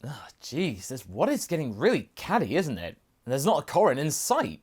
Ugh, jeez, this what is getting really catty, isn't it? And there's not a Korin in sight.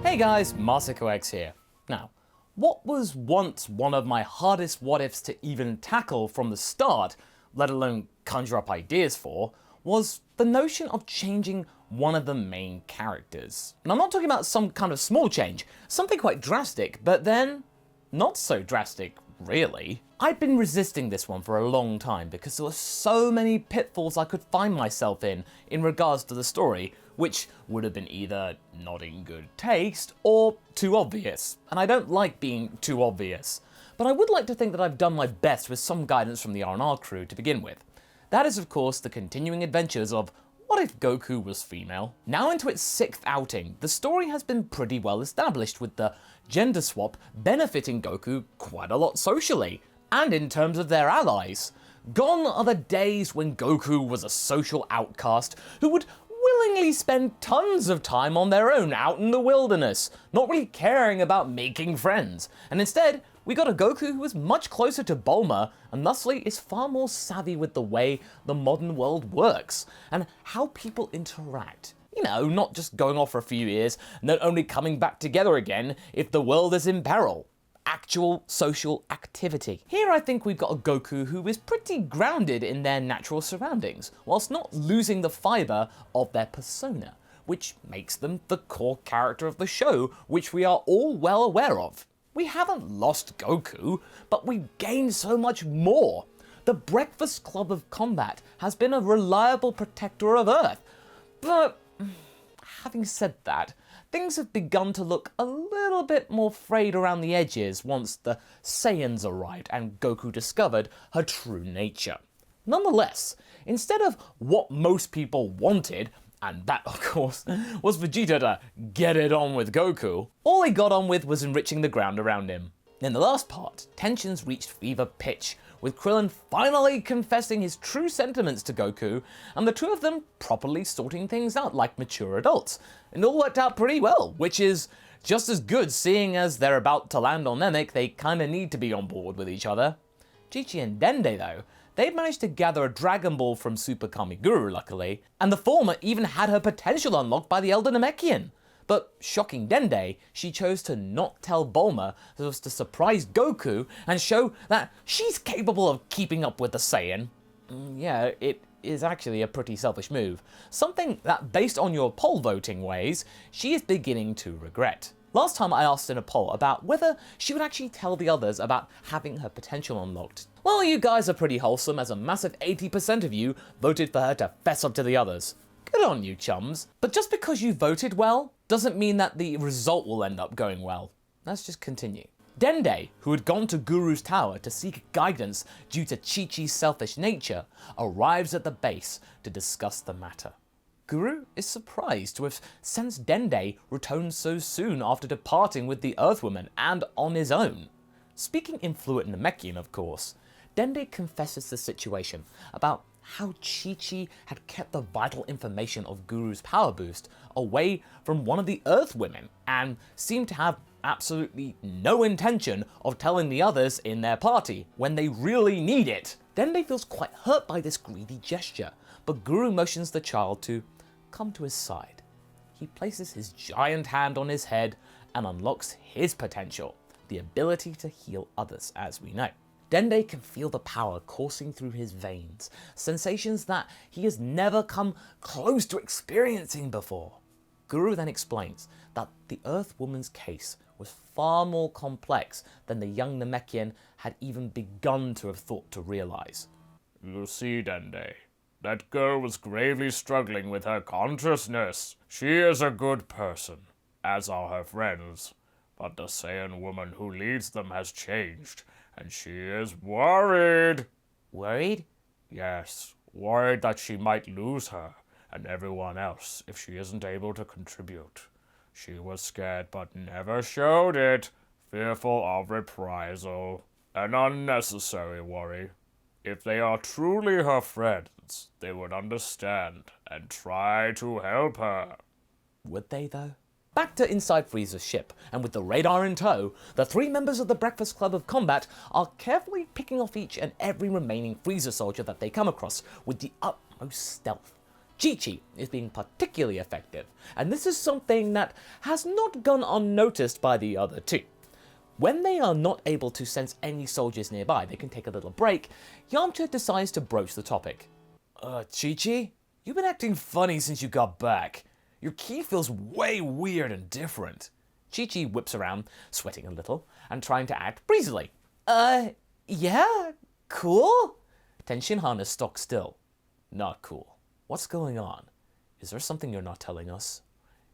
Hey guys, MasakoX here. Now, what was once one of my hardest what-ifs to even tackle from the start, let alone conjure up ideas for, was the notion of changing one of the main characters. And I'm not talking about some kind of small change, something quite drastic, but then not so drastic, really. I'd been resisting this one for a long time because there were so many pitfalls I could find myself in regards to the story, which would have been either not in good taste or too obvious. And I don't like being too obvious. But I would like to think that I've done my best with some guidance from the R&R crew to begin with. That is, of course, the continuing adventures of What If Goku Was Female? Now into its 6th outing, the story has been pretty well established, with the gender swap benefiting Goku quite a lot socially, and in terms of their allies. Gone are the days when Goku was a social outcast who would willingly spend tons of time on their own out in the wilderness, not really caring about making friends, and instead we got a Goku who is much closer to Bulma, and thusly is far more savvy with the way the modern world works, and how people interact. You know, not just going off for a few years, and then only coming back together again if the world is in peril. Actual social activity. Here I think we've got a Goku who is pretty grounded in their natural surroundings, whilst not losing the fibre of their persona, which makes them the core character of the show, which we are all well aware of. We haven't lost Goku, but we've gained so much more. The Breakfast Club of Combat has been a reliable protector of Earth, but having said that, things have begun to look a little bit more frayed around the edges once the Saiyans arrived and Goku discovered her true nature. Nonetheless, instead of what most people wanted, and that, of course, was Vegeta to get it on with Goku, all he got on with was enriching the ground around him. In the last part, tensions reached fever pitch, with Krillin finally confessing his true sentiments to Goku, and the two of them properly sorting things out like mature adults. And it all worked out pretty well, which is just as good seeing as they're about to land on Namek, they kinda need to be on board with each other. Chi-Chi and Dende, though, they'd managed to gather a Dragon Ball from Super Kamiguru, luckily, and the former even had her potential unlocked by the Elder Namekian. But shocking Dende, she chose to not tell Bulma so as to surprise Goku and show that she's capable of keeping up with the Saiyan. Yeah, it is actually a pretty selfish move. Something that, based on your poll voting ways, she is beginning to regret. Last time I asked in a poll about whether she would actually tell the others about having her potential unlocked. Well, you guys are pretty wholesome, as a massive 80% of you voted for her to fess up to the others. Good on you, chums. But just because you voted well, doesn't mean that the result will end up going well. Let's just continue. Dende, who had gone to Guru's tower to seek guidance due to Chi-Chi's selfish nature, arrives at the base to discuss the matter. Guru is surprised to have sensed Dende return so soon after departing with the Earthwoman and on his own. Speaking in fluent Namekian, of course, Dende confesses the situation about how Chi-Chi had kept the vital information of Guru's power boost away from one of the Earthwomen and seemed to have absolutely no intention of telling the others in their party when they really need it. Dende feels quite hurt by this greedy gesture, but Guru motions the child to come to his side. He places his giant hand on his head and unlocks his potential, the ability to heal others, as we know. Dende can feel the power coursing through his veins, sensations that he has never come close to experiencing before. Guru then explains that the Earthwoman's case was far more complex than the young Namekian had even begun to have thought to realize. You see, Dende, that girl was gravely struggling with her consciousness. She is a good person, as are her friends, but the Saiyan woman who leads them has changed, and she is worried. Worried? Yes, worried that she might lose her and everyone else if she isn't able to contribute. She was scared but never showed it, fearful of reprisal. An unnecessary worry. If they are truly her friends, they would understand and try to help her. Would they, though? Back to inside Frieza's ship, and with the radar in tow, the 3 members of the Breakfast Club of Combat are carefully picking off each and every remaining Frieza soldier that they come across with the utmost stealth. Chi-Chi is being particularly effective, and this is something that has not gone unnoticed by the other 2. When they are not able to sense any soldiers nearby, they can take a little break. Yamcha decides to broach the topic. Chi-Chi, you've been acting funny since you got back. Your ki feels way weird and different. Chi-Chi whips around, sweating a little, and trying to act breezily. Yeah, cool? Tenshinhan is stock still. Not cool. What's going on? Is there something you're not telling us?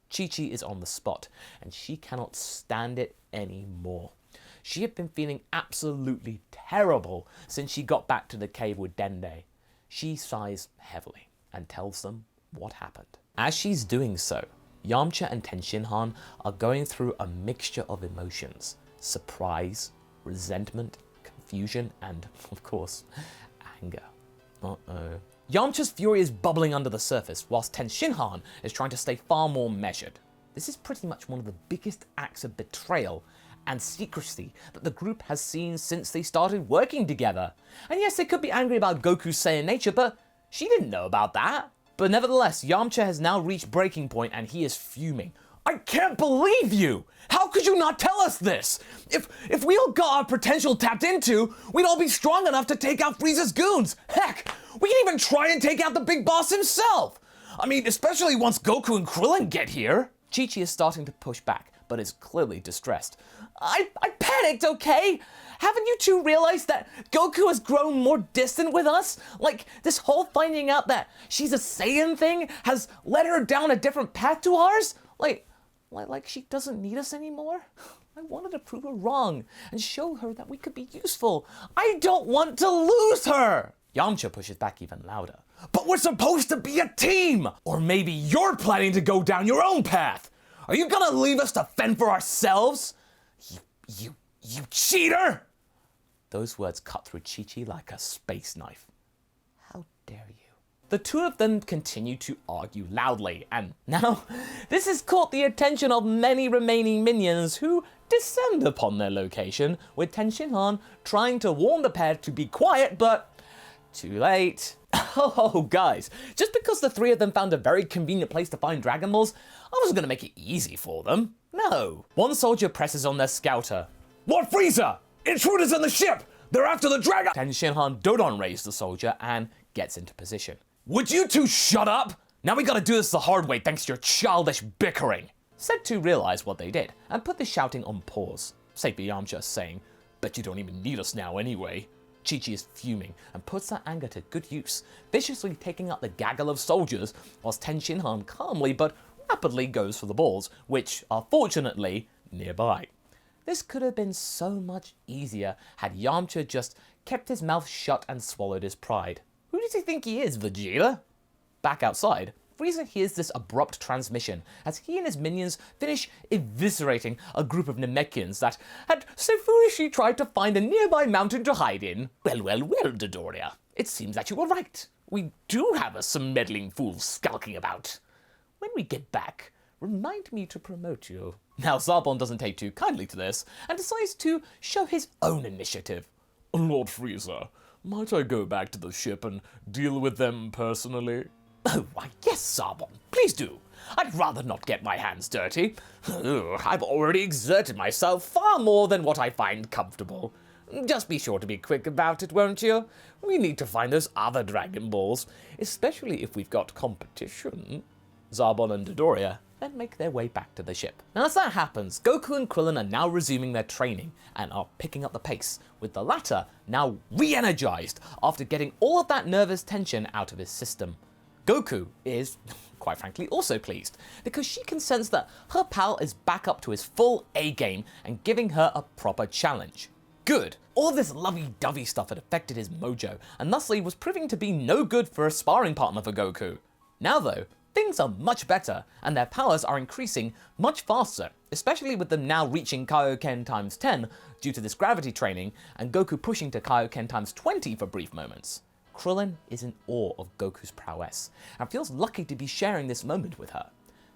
Chi-Chi is on the spot, and she cannot stand it anymore. She had been feeling absolutely terrible since she got back to the cave with Dende. She sighs heavily and tells them what happened. As she's doing so, Yamcha and Tenshinhan are going through a mixture of emotions: surprise, resentment, confusion, and, of course, anger. Yamcha's fury is bubbling under the surface, whilst Tenshinhan is trying to stay far more measured. This is pretty much one of the biggest acts of betrayal and secrecy that the group has seen since they started working together. And yes, they could be angry about Goku's Saiyan nature, but she didn't know about that. But nevertheless, Yamcha has now reached breaking point and he is fuming. I can't believe you! How could you not tell us this? If we all got our potential tapped into, we'd all be strong enough to take out Frieza's goons. Heck, we can even try and take out the big boss himself. I mean, especially once Goku and Krillin get here. Chi-Chi is starting to push back, but is clearly distressed. I panicked, okay? Haven't you two realized that Goku has grown more distant with us? Like, this whole finding out that she's a Saiyan thing has led her down a different path to ours? Like she doesn't need us anymore? I wanted to prove her wrong and show her that we could be useful. I don't want to lose her! Yamcha pushes back even louder. But we're supposed to be a team! Or maybe you're planning to go down your own path! Are you gonna leave us to fend for ourselves? You cheater! Those words cut through Chi-Chi like a space knife. How dare you? The 2 of them continue to argue loudly, and now this has caught the attention of many remaining minions who descend upon their location, with Tenshinhan trying to warn the pair to be quiet, but too late. Oh, guys, just because the 3 of them found a very convenient place to find Dragon Balls, I wasn't gonna make it easy for them. No. One soldier presses on their scouter. Lord Frieza! Intruders in the ship! They're after the dragon! Tenshinhan Dodon raised the soldier and gets into position. Would you 2 shut up? Now we gotta do this the hard way thanks to your childish bickering. Said 2 realized what they did and put the shouting on pause. Save Yamcha saying, bet you don't even need us now anyway. Chi-Chi is fuming and puts that anger to good use, viciously taking out the gaggle of soldiers, whilst Tenshinhan calmly but rapidly goes for the balls, which are fortunately nearby. This could have been so much easier had Yamcha just kept his mouth shut and swallowed his pride. Who does he think he is, Vegeta? Back outside, Frieza hears this abrupt transmission as he and his minions finish eviscerating a group of Namekians that had so foolishly tried to find a nearby mountain to hide in. Well, Dodoria. It seems that you were right. We do have some meddling fools skulking about. When we get back, remind me to promote you. Now Zarbon doesn't take too kindly to this and decides to show his own initiative. Lord Frieza, might I go back to the ship and deal with them personally? Oh, why yes, Zarbon, please do. I'd rather not get my hands dirty. I've already exerted myself far more than what I find comfortable. Just be sure to be quick about it, won't you? We need to find those other Dragon Balls, especially if we've got competition. Zarbon and Dodoria then make their way back to the ship. Now as that happens, Goku and Krillin are now resuming their training and are picking up the pace, with the latter now re-energized after getting all of that nervous tension out of his system. Goku is, quite frankly, also pleased, because she can sense that her pal is back up to his full A-game and giving her a proper challenge. Good. All this lovey-dovey stuff had affected his mojo, and thusly was proving to be no good for a sparring partner for Goku. Now though, things are much better, and their powers are increasing much faster, especially with them now reaching Kaioken times 10 due to this gravity training, and Goku pushing to Kaioken times 20 for brief moments. Krillin is in awe of Goku's prowess, and feels lucky to be sharing this moment with her.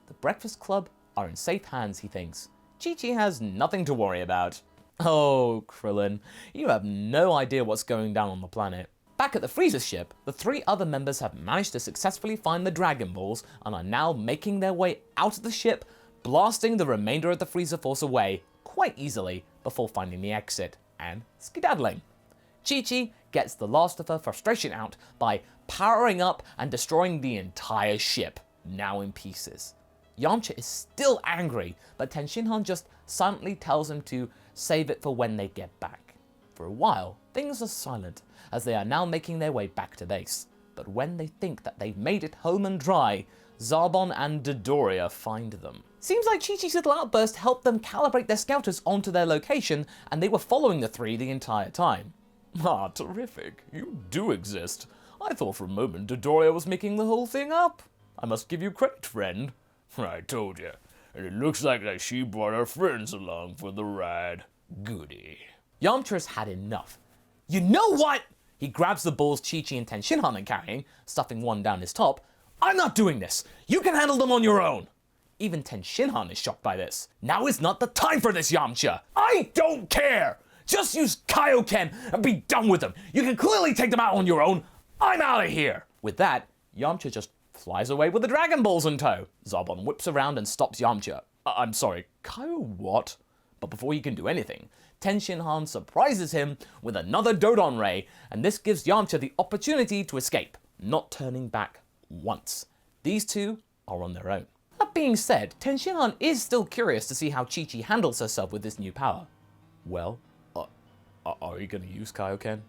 The Breakfast Club are in safe hands, he thinks. Chi-Chi has nothing to worry about. Oh, Krillin, you have no idea what's going down on the planet. Back at the Frieza ship, the 3 other members have managed to successfully find the Dragon Balls and are now making their way out of the ship, blasting the remainder of the Frieza force away quite easily before finding the exit and skedaddling. Chi-Chi gets the last of her frustration out by powering up and destroying the entire ship, now in pieces. Yamcha is still angry, but Tenshinhan just silently tells him to save it for when they get back. For a while, things are silent, as they are now making their way back to base. But when they think that they've made it home and dry, Zarbon and Dodoria find them. Seems like Chi-Chi's little outburst helped them calibrate their scouters onto their location, and they were following the 3 the entire time. Ah, terrific. You do exist. I thought for a moment Dodoria was making the whole thing up. I must give you credit, friend. I told you. And it looks like that she brought her friends along for the ride. Goody. Yamcha's had enough. You know what? He grabs the balls Chi-Chi and Tenshinhan are carrying, stuffing one down his top. I'm not doing this. You can handle them on your own. Even Tenshinhan is shocked by this. Now is not the time for this, Yamcha. I don't care. Just use Kaioken and be done with them. You can clearly take them out on your own. I'm out of here. With that, Yamcha just flies away with the Dragon Balls in tow. Zarbon whips around and stops Yamcha. I'm sorry, Kaio what? But before he can do anything, Tenshinhan surprises him with another Dodon Ray, and this gives Yamcha the opportunity to escape, not turning back once. These 2 are on their own. That being said, Tenshinhan is still curious to see how Chi-Chi handles herself with this new power. Well, are you gonna use Kaioken?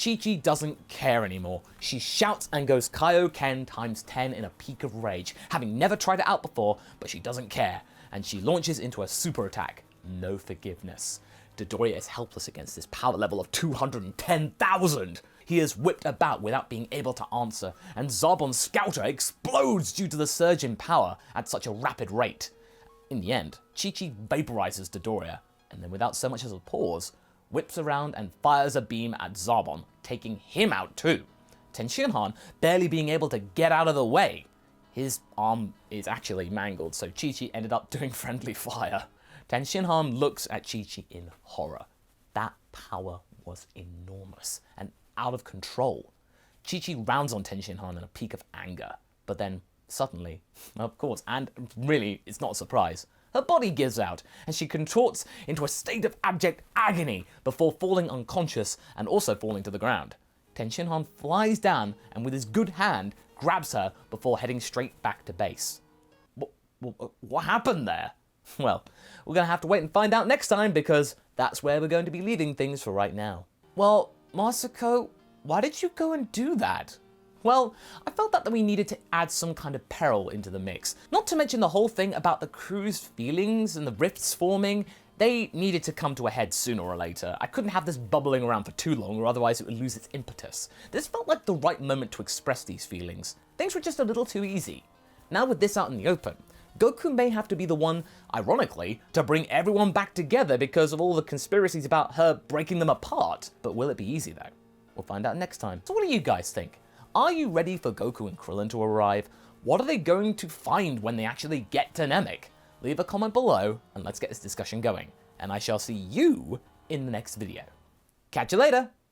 Chi-Chi doesn't care anymore. She shouts and goes Kaioken times 10 in a peak of rage, having never tried it out before, but she doesn't care, and she launches into a super attack. No forgiveness. Dodoria is helpless against this power level of 210,000. He is whipped about without being able to answer, and Zarbon's scouter explodes due to the surge in power at such a rapid rate. In the end, Chi-Chi vaporizes Dodoria, and then without so much as a pause, whips around and fires a beam at Zarbon, taking him out too. Tenshinhan barely being able to get out of the way. His arm is actually mangled, so Chi-Chi ended up doing friendly fire. Tenshinhan looks at Chi-Chi in horror. That power was enormous and out of control. Chi-Chi rounds on Tenshinhan in a peak of anger, but then suddenly, of course, and really it's not a surprise, her body gives out and she contorts into a state of abject agony before falling unconscious and also falling to the ground. Tenshinhan flies down and with his good hand grabs her before heading straight back to base. What happened there? Well, we're going to have to wait and find out next time because that's where we're going to be leaving things for right now. Well, Masako, why did you go and do that? Well, I felt that we needed to add some kind of peril into the mix. Not to mention the whole thing about the crew's feelings and the rifts forming. They needed to come to a head sooner or later. I couldn't have this bubbling around for too long or otherwise it would lose its impetus. This felt like the right moment to express these feelings. Things were just a little too easy. Now with this out in the open, Goku may have to be the one, ironically, to bring everyone back together because of all the conspiracies about her breaking them apart. But will it be easy though? We'll find out next time. So what do you guys think? Are you ready for Goku and Krillin to arrive? What are they going to find when they actually get to Namek? Leave a comment below and let's get this discussion going. And I shall see you in the next video. Catch you later!